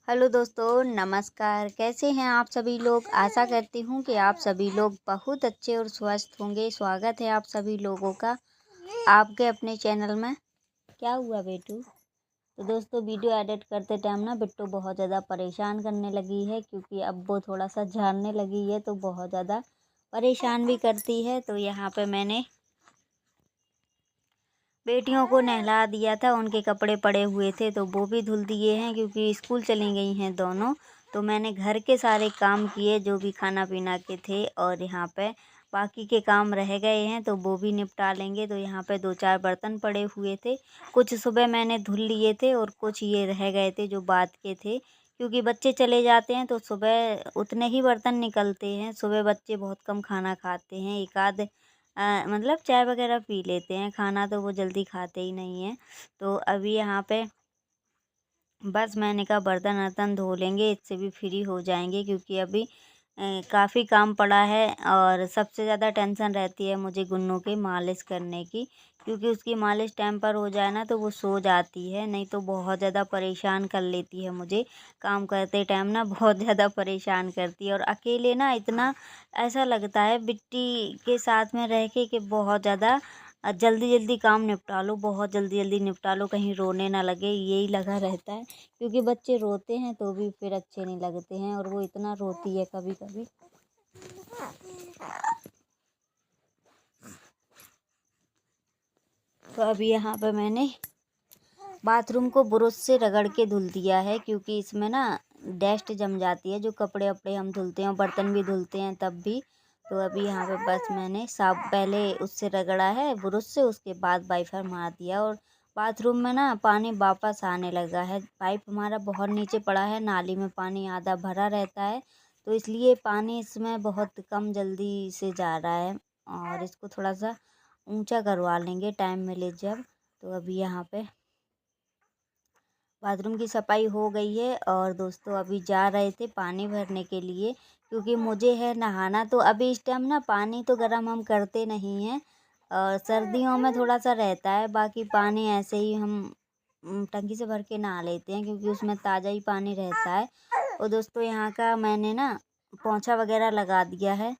Hello दोस्तों, नमस्कार। कैसे हैं आप सभी लोग। आशा करती हूँ कि आप सभी लोग बहुत अच्छे और स्वस्थ होंगे। स्वागत है आप सभी लोगों का आपके अपने चैनल में। क्या हुआ बेटू। तो दोस्तों, वीडियो एडिट करते टाइम ना बिट्टू बहुत ज़्यादा परेशान करने लगी है, क्योंकि अब वो थोड़ा सा झाड़ने लगी है तो बहुत ज़्यादा परेशान भी करती है। तो यहाँ पे मैंने बेटियों को नहला दिया था, उनके कपड़े पड़े हुए थे तो वो भी धुल दिए हैं, क्योंकि स्कूल चली गई हैं दोनों। तो मैंने घर के सारे काम किए जो भी खाना पीना के थे, और यहाँ पे बाकी के काम रह गए हैं तो वो भी निपटा लेंगे। तो यहाँ पे 2-4 बर्तन पड़े हुए थे, कुछ सुबह मैंने धुल लिए थे और कुछ ये रह गए थे जो बात के थे, क्योंकि बच्चे चले जाते हैं तो सुबह उतने ही बर्तन निकलते हैं। सुबह बच्चे बहुत कम खाना खाते हैं, एक आध मतलब चाय वगैरह पी लेते हैं, खाना तो वो जल्दी खाते ही नहीं हैं। तो अभी यहाँ पे बस मैंने कहा बर्तन वर्तन धो लेंगे, इससे भी फ्री हो जाएंगे, क्योंकि अभी काफ़ी काम पड़ा है। और सबसे ज़्यादा टेंशन रहती है मुझे गुन्नू के मालिश करने की, क्योंकि उसकी मालिश टाइम पर हो जाए ना तो वो सो जाती है, नहीं तो बहुत ज़्यादा परेशान कर लेती है मुझे। काम करते टाइम ना बहुत ज़्यादा परेशान करती है, और अकेले ना इतना ऐसा लगता है बिट्टी के साथ में रह के कि बहुत ज़्यादा जल्दी जल्दी काम निपटा लो, बहुत जल्दी जल्दी निपटा लो, कहीं रोने ना लगे, यही लगा रहता है। क्योंकि बच्चे रोते हैं तो भी फिर अच्छे नहीं लगते हैं, और वो इतना रोती है कभी कभी। तो अभी यहाँ पे मैंने बाथरूम को ब्रश से रगड़ के धुल दिया है, क्योंकि इसमें ना डस्ट जम जाती है, जो कपड़े वपड़े हम धुलते हैं, बर्तन भी धुलते हैं तब भी। तो अभी यहाँ पे बस मैंने साफ पहले उससे रगड़ा है ब्रश से, उसके बाद वाइपर मार दिया। और बाथरूम में ना पानी वापस आने लगा है, पाइप हमारा बहुत नीचे पड़ा है, नाली में पानी आधा भरा रहता है, तो इसलिए पानी इसमें बहुत कम जल्दी से जा रहा है, और इसको थोड़ा सा ऊंचा करवा लेंगे टाइम मिले जब। तो अभी यहाँ पे बाथरूम की सफाई हो गई है, और दोस्तों अभी जा रहे थे पानी भरने के लिए, क्योंकि मुझे है नहाना। तो अभी इस टाइम ना पानी तो गर्म हम करते नहीं हैं, और सर्दियों में थोड़ा सा रहता है, बाकी पानी ऐसे ही हम टंकी से भर के नहा लेते हैं, क्योंकि उसमें ताज़ा ही पानी रहता है। और दोस्तों यहाँ का मैंने ना पोंछा वगैरह लगा दिया है,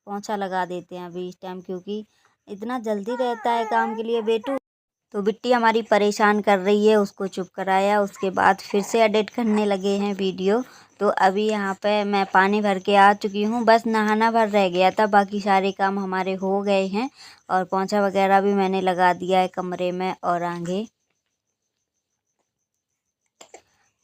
पोंछा लगा देते हैं अभी इस टाइम, क्योंकि इतना जल्दी रहता है काम के लिए बेटू। तो बिट्टी हमारी परेशान कर रही है, उसको चुप कराया, उसके बाद फिर से एडिट करने लगे हैं वीडियो। तो अभी यहाँ पे मैं पानी भर के आ चुकी हूँ, बस नहाना भर रह गया था, बाकी सारे काम हमारे हो गए हैं। और पोंछा वगैरह भी मैंने लगा दिया है कमरे में और आगे।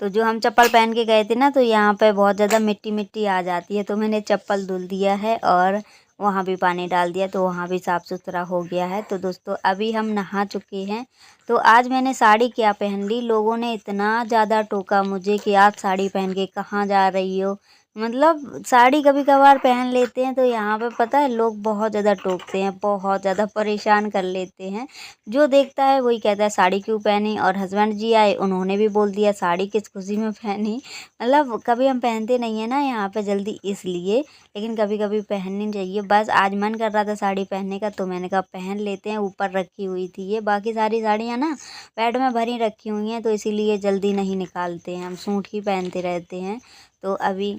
तो जो हम चप्पल पहन के गए थे ना, तो यहाँ पे बहुत ज़्यादा मिट्टी मिट्टी आ जाती है, तो मैंने चप्पल धुल दिया है और वहाँ भी पानी डाल दिया, तो वहाँ भी साफ़ सुथरा हो गया है। तो दोस्तों अभी हम नहा चुके हैं। तो आज मैंने साड़ी क्या पहन ली, लोगों ने इतना ज़्यादा टोका मुझे कि आज साड़ी पहन के कहाँ जा रही हो। मतलब साड़ी कभी कभार पहन लेते हैं तो यहाँ पे पता है लोग बहुत ज़्यादा टोकते हैं, बहुत ज़्यादा परेशान कर लेते हैं। जो देखता है वही कहता है साड़ी क्यों पहनी। और हस्बैंड जी आए, उन्होंने भी बोल दिया साड़ी किस खुशी में पहनी। मतलब कभी हम पहनते नहीं है ना यहाँ पे जल्दी, इसलिए, लेकिन कभी कभी पहननी चाहिए। बस आज मन कर रहा था साड़ी पहनने का, तो मैंने कहा पहन लेते हैं। ऊपर रखी हुई थी ये, बाकी सारी साड़ियाँ ना बेड में भरी रखी हुई हैं, तो इसीलिए जल्दी नहीं निकालते हैं, हम सूट ही पहनते रहते हैं। तो अभी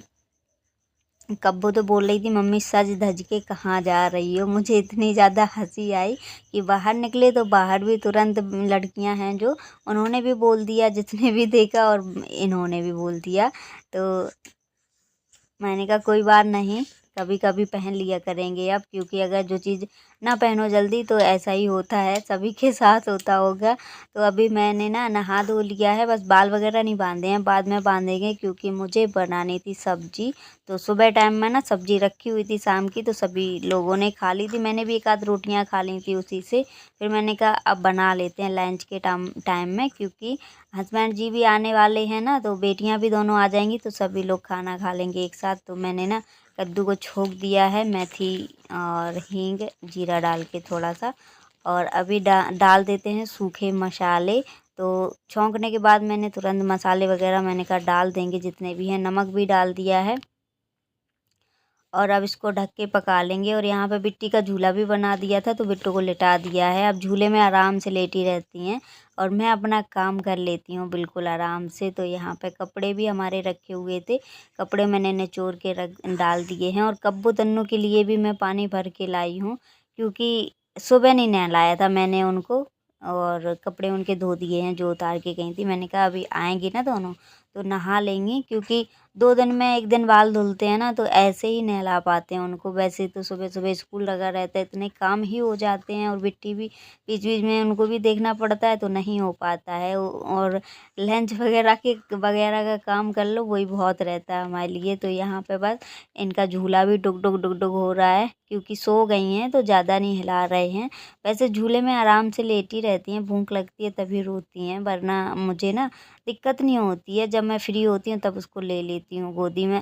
कब्बो तो बोल रही थी मम्मी सज धज के कहाँ जा रही हो। मुझे इतनी ज़्यादा हंसी आई कि बाहर निकले तो बाहर भी तुरंत लड़कियां हैं जो, उन्होंने भी बोल दिया, जिसने भी देखा, और इन्होंने भी बोल दिया। तो मैंने कहा कोई बात नहीं, कभी कभी पहन लिया करेंगे अब, क्योंकि अगर जो चीज़ ना पहनो जल्दी तो ऐसा ही होता है, सभी के साथ होता होगा। तो अभी मैंने ना नहा धो लिया है, बस बाल वगैरह नहीं बांधे हैं, बाद में बांधेंगे, क्योंकि मुझे बनानी थी सब्जी। तो सुबह टाइम में ना सब्जी रखी हुई थी शाम की, तो सभी लोगों ने खा ली थी, मैंने भी एक आध रोटियाँ खा ली थी उसी से। फिर मैंने कहा अब बना लेते हैं लंच के टाइम में, क्योंकि हस्बैंड जी भी आने वाले हैं ना, तो बेटियां भी दोनों आ जाएंगी तो सभी लोग खाना खा लेंगे एक साथ। तो मैंने ना कद्दू को छोंक दिया है, मेथी और हींग जीरा डाल के थोड़ा सा, और अभी डाल देते हैं सूखे मसाले। तो छौंकने के बाद मैंने तुरंत मसाले वगैरह मैंने कहा डाल देंगे जितने भी हैं, नमक भी डाल दिया है। और अब इसको ढक के पका लेंगे। और यहाँ पे बिट्टी का झूला भी बना दिया था तो बिट्टू को लिटा दिया है। अब झूले में आराम से लेटी रहती हैं और मैं अपना काम कर लेती हूँ बिल्कुल आराम से। तो यहाँ पे कपड़े भी हमारे रखे हुए थे, कपड़े मैंने निचोड़ के रख डाल दिए हैं। और कब्बू तन्नू के लिए भी मैं पानी भर के लाई हूँ, क्योंकि सुबह नहीं नहलाया था मैंने उनको, और कपड़े उनके धो दिए हैं जो उतार के गई थी। मैंने कहा अभी आएंगी ना दोनों तो नहा लेंगी, क्योंकि 2 दिन में 1 दिन बाल धुलते हैं ना, तो ऐसे ही नहला पाते हैं उनको। वैसे तो सुबह सुबह स्कूल लगा रहता है, इतने काम ही हो जाते हैं, और बिट्टी भी बीच बीच में उनको भी देखना पड़ता है तो नहीं हो पाता है। और लंच वगैरह का काम कर लो वही बहुत रहता है हमारे लिए। तो यहाँ पे बस इनका झूला भी डुग डुग हो रहा है, क्योंकि सो गई हैं तो ज़्यादा नहीं हिला रहे हैं। वैसे झूले में आराम से लेटी रहती हैं, भूख लगती है तभी रोती हैं, वरना मुझे ना दिक्कत नहीं होती है। जब मैं फ्री होती हूँ तब उसको ले लेती हूँ गोदी में।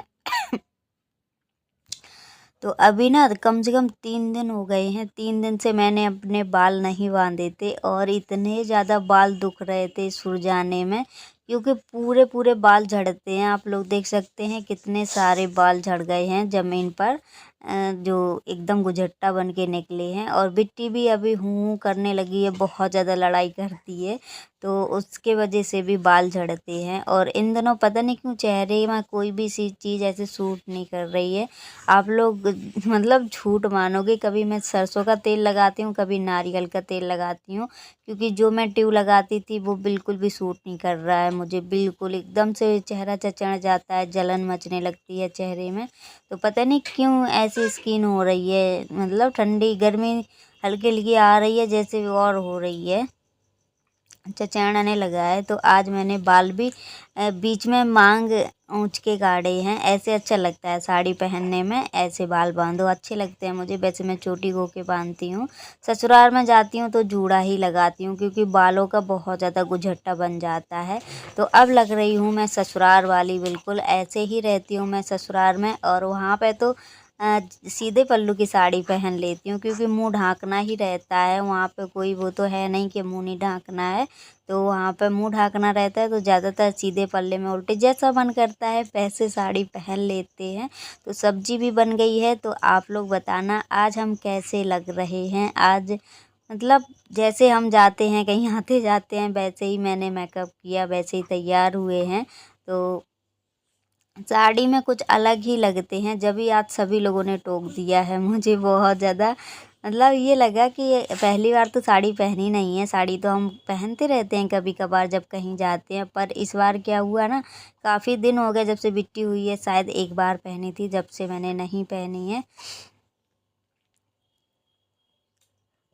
तो अभी ना कम से कम 3 दिन हो गए हैं, 3 दिन से मैंने अपने बाल नहीं बांधे थे, और इतने ज़्यादा बाल दुख रहे थे सुरजाने में, क्योंकि पूरे पूरे बाल झड़ते हैं। आप लोग देख सकते हैं कितने सारे बाल झड़ गए हैं ज़मीन पर, जो एकदम गुझट्टा बन के निकले हैं। और बिट्टी भी अभी हूँ करने लगी है, बहुत ज़्यादा लड़ाई करती है, तो उसके वजह से भी बाल झड़ते हैं। और इन दिनों पता नहीं क्यों चेहरे में कोई भी सी चीज़ ऐसे सूट नहीं कर रही है। आप लोग मतलब झूठ मानोगे, कभी मैं सरसों का तेल लगाती हूँ, कभी नारियल का तेल लगाती हूँ, क्योंकि जो मैं ट्यूब लगाती थी वो बिल्कुल भी सूट नहीं कर रहा है मुझे। बिल्कुल एकदम से चेहरा चचड़ जाता है, जलन मचने लगती है चेहरे में। तो पता नहीं क्यों ऐसी स्किन हो रही है, मतलब ठंडी गर्मी हल्की हल्की आ रही है जैसे और हो रही है, चचेड़ने लगा है। तो आज मैंने बाल भी बीच में मांग ऊंच के गाड़े हैं, ऐसे अच्छा लगता है साड़ी पहनने में। ऐसे बाल बांधो अच्छे लगते हैं मुझे। वैसे मैं चोटी हो के बांधती हूँ, ससुराल में जाती हूँ तो जूड़ा ही लगाती हूँ, क्योंकि बालों का बहुत ज़्यादा गुझट्टा बन जाता है। तो अब लग रही हूँ मैं ससुराल वाली, बिल्कुल ऐसे ही रहती हूँ मैं ससुराल में। और वहाँ पे तो सीधे पल्लू की साड़ी पहन लेती हूँ, क्योंकि मुंह ढाँकना ही रहता है। वहाँ पे कोई वो तो है नहीं कि मुंह नहीं ढाँकना है, तो वहाँ पे मुंह ढाँकना रहता है। तो ज़्यादातर सीधे पल्ले में उल्टे जैसा मन करता है वैसे साड़ी पहन लेते हैं। तो सब्जी भी बन गई है, तो आप लोग बताना आज हम कैसे लग रहे हैं। आज मतलब जैसे हम जाते हैं कहीं आते जाते हैं वैसे ही मैंने मेकअप किया, वैसे ही तैयार हुए हैं। तो साड़ी में कुछ अलग ही लगते हैं। जब भी आज सभी लोगों ने टोक दिया है मुझे बहुत ज़्यादा, मतलब ये लगा कि ये पहली बार तो साड़ी पहनी नहीं है। साड़ी तो हम पहनते रहते हैं कभी कभार जब कहीं जाते हैं, पर इस बार क्या हुआ ना, काफ़ी दिन हो गए जब से बिट्टी हुई है, शायद एक बार पहनी थी, जब से मैंने नहीं पहनी है।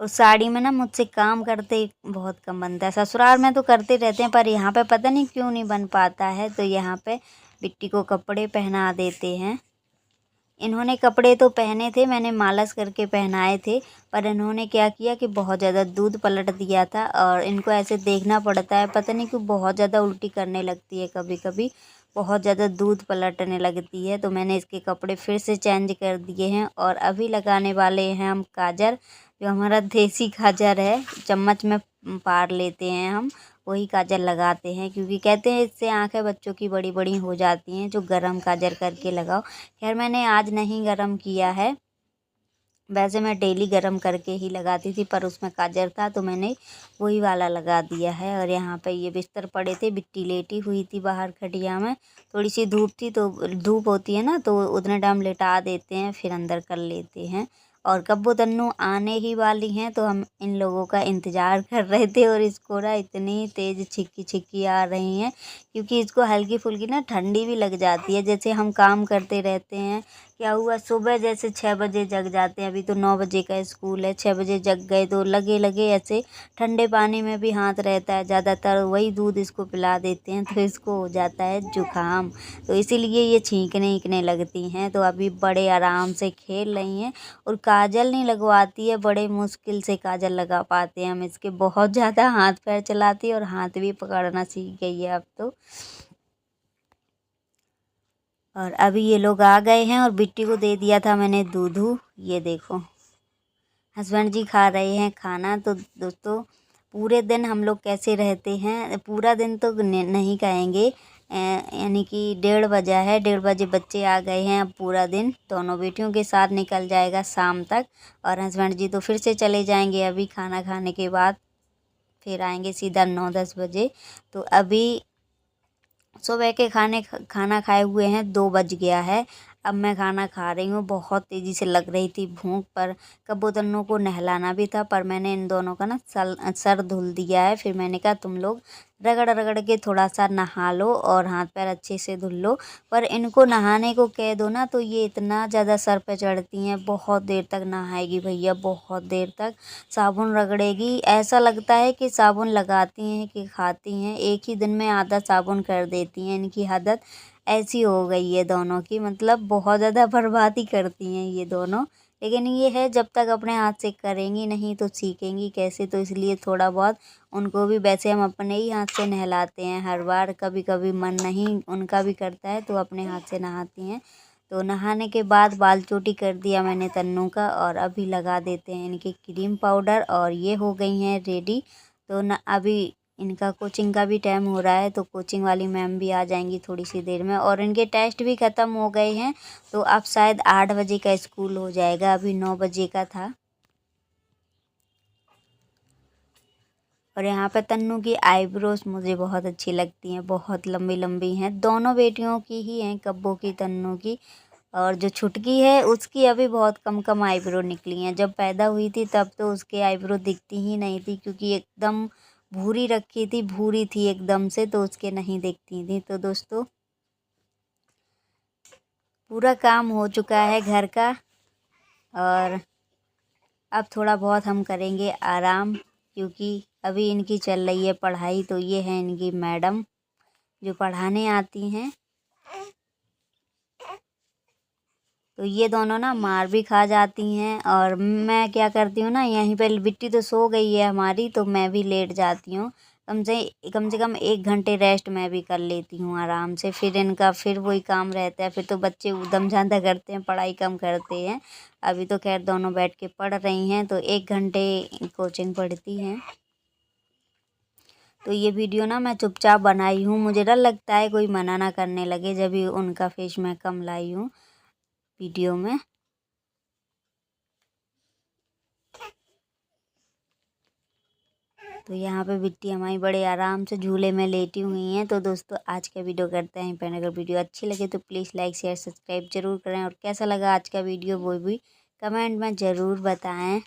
उस साड़ी में ना मुझसे काम करते बहुत कम बनता है। ससुराल में तो करते रहते हैं, पर यहाँ पे पता नहीं क्यों नहीं बन पाता है। तो यहाँ पे बिट्टी को कपड़े पहना देते हैं। इन्होंने कपड़े तो पहने थे, मैंने मालिश करके पहनाए थे, पर इन्होंने क्या किया कि बहुत ज़्यादा दूध पलट दिया था। और इनको ऐसे देखना पड़ता है, पता नहीं क्यों बहुत ज़्यादा उल्टी करने लगती है कभी कभी, बहुत ज़्यादा दूध पलटने लगती है। तो मैंने इसके कपड़े फिर से चेंज कर दिए हैं। और अभी लगाने वाले हैं हम काजल, जो हमारा देसी काजल है, चम्मच में पार लेते हैं हम, वही काजल लगाते हैं, क्योंकि कहते हैं इससे आंखें बच्चों की बड़ी बड़ी हो जाती हैं, जो गरम काजल करके लगाओ। खैर मैंने आज नहीं गरम किया है, वैसे मैं डेली गरम करके ही लगाती थी, पर उसमें काजल था तो मैंने वही वाला लगा दिया है। और यहाँ पे ये बिस्तर पड़े थे, बिट्टी लेटी हुई थी बाहर खटिया में, थोड़ी सी धूप थी, तो धूप होती है ना तो उतने टाइम लेटा देते हैं, फिर अंदर कर लेते हैं। और कब्बू तन्नू आने ही वाली हैं, तो हम इन लोगों का इंतज़ार कर रहे थे। और इसको ना इतनी तेज़ छिक्की छिक्की आ रही हैं, क्योंकि इसको हल्की फुल्की ना ठंडी भी लग जाती है। जैसे हम काम करते रहते हैं, क्या हुआ सुबह जैसे 6 बजे जग जाते हैं, अभी तो 9 बजे का स्कूल है, 6 बजे जग गए तो लगे लगे ऐसे ठंडे पानी में भी हाथ रहता है, ज़्यादातर वही दूध इसको पिला देते हैं, तो इसको हो जाता है जुकाम। तो इसीलिए ये छींकने ईंकने लगती हैं। तो अभी बड़े आराम से खेल रही हैं, और काजल नहीं लगवाती है, बड़े मुश्किल से काजल लगा पाते हैं हम इसके। बहुत ज़्यादा हाथ पैर चलाती है, और हाथ भी पकड़ना सीख गई है अब तो। और अभी ये लोग आ गए हैं, और बिट्टी को दे दिया था मैंने दूधू, ये देखो हस्बैंड जी खा रहे हैं खाना। तो दोस्तों पूरे दिन हम लोग कैसे रहते हैं, पूरा दिन तो नहीं कहेंगे, यानी कि 1:30 बजा है। 1:30 बजे बच्चे आ गए हैं। अब पूरा दिन दोनों बेटियों के साथ निकल जाएगा शाम तक। और हस्बैंड जी तो फिर से चले जाएंगे अभी खाना खाने के बाद, फिर आएंगे सीधा 9-10 बजे। तो अभी सुबह के खाना खाए हुए हैं, 2 बज गया है। अब मैं खाना खा रही हूँ। बहुत तेज़ी से लग रही थी भूख, पर कबूतरों को नहलाना भी था, पर मैंने इन दोनों का ना सर धुल दिया है। फिर मैंने कहा तुम लोग रगड़ रगड़ के थोड़ा सा नहा लो और हाथ पैर अच्छे से धुल लो। पर इनको नहाने को कह दो ना तो ये इतना ज़्यादा सर पे चढ़ती हैं। बहुत देर तक नहाएगी भैया, बहुत देर तक साबुन रगड़ेगी। ऐसा लगता है कि साबुन लगाती हैं कि खाती हैं। एक ही दिन में आधा साबुन कर देती हैं। इनकी आदत ऐसी हो गई है दोनों की, मतलब बहुत ज़्यादा बर्बादी करती हैं ये दोनों। लेकिन ये है, जब तक अपने हाथ से करेंगी नहीं तो सीखेंगी कैसे। तो इसलिए थोड़ा बहुत उनको भी, वैसे हम अपने ही हाथ से नहलाते हैं हर बार, कभी कभी मन नहीं उनका भी करता है तो अपने हाथ से नहाती हैं। तो नहाने के बाद बाल चोटी कर दिया मैंने तन्नू का, और अभी लगा देते हैं इनके क्रीम पाउडर, और ये हो गई हैं रेडी। तो न अभी इनका कोचिंग का भी टाइम हो रहा है, तो कोचिंग वाली मैम भी आ जाएंगी थोड़ी सी देर में। और इनके टेस्ट भी ख़त्म हो गए हैं, तो अब शायद 8 बजे का स्कूल हो जाएगा, अभी 9 बजे का था। और यहाँ पे तन्नू की आईब्रोज मुझे बहुत अच्छी लगती हैं, बहुत लंबी लंबी हैं। दोनों बेटियों की ही हैं, कब्बो की तन्नू की। और जो छुटकी है उसकी अभी बहुत कम कम आईब्रो निकली हैं। जब पैदा हुई थी तब तो उसके आईब्रो दिखती ही नहीं थी, क्योंकि एकदम भूरी रखी थी, भूरी थी एकदम से, तो उसके नहीं दिखती थी। तो दोस्तों पूरा काम हो चुका है घर का, और अब थोड़ा बहुत हम करेंगे आराम, क्योंकि अभी इनकी चल रही है पढ़ाई। तो ये है इनकी मैडम जो पढ़ाने आती हैं। तो ये दोनों ना मार भी खा जाती हैं, और मैं क्या करती हूँ ना, यहीं पर बिट्टी तो सो गई है हमारी, तो मैं भी लेट जाती हूँ। कम से कम 1 घंटे रेस्ट मैं भी कर लेती हूँ आराम से। फिर इनका फिर वही काम रहता है। फिर तो बच्चे उधम ज़्यादा करते हैं, पढ़ाई कम करते हैं। अभी तो खैर दोनों बैठ के पढ़ रही हैं, तो 1 घंटे कोचिंग पढ़ती हैं। तो ये वीडियो ना मैं चुपचाप बनाई हूँ, मुझे डर लगता है कोई मना ना करने लगे, जब भी उनका फेस मैं कम लाई हूँ वीडियो में। तो यहाँ पे बिट्टी हमारी बड़े आराम से झूले में लेटी हुई हैं। तो दोस्तों आज का वीडियो करते हैं पहले। अगर वीडियो अच्छी लगे तो प्लीज़ लाइक शेयर सब्सक्राइब जरूर करें, और कैसा लगा आज का वीडियो वो भी कमेंट में ज़रूर बताएं।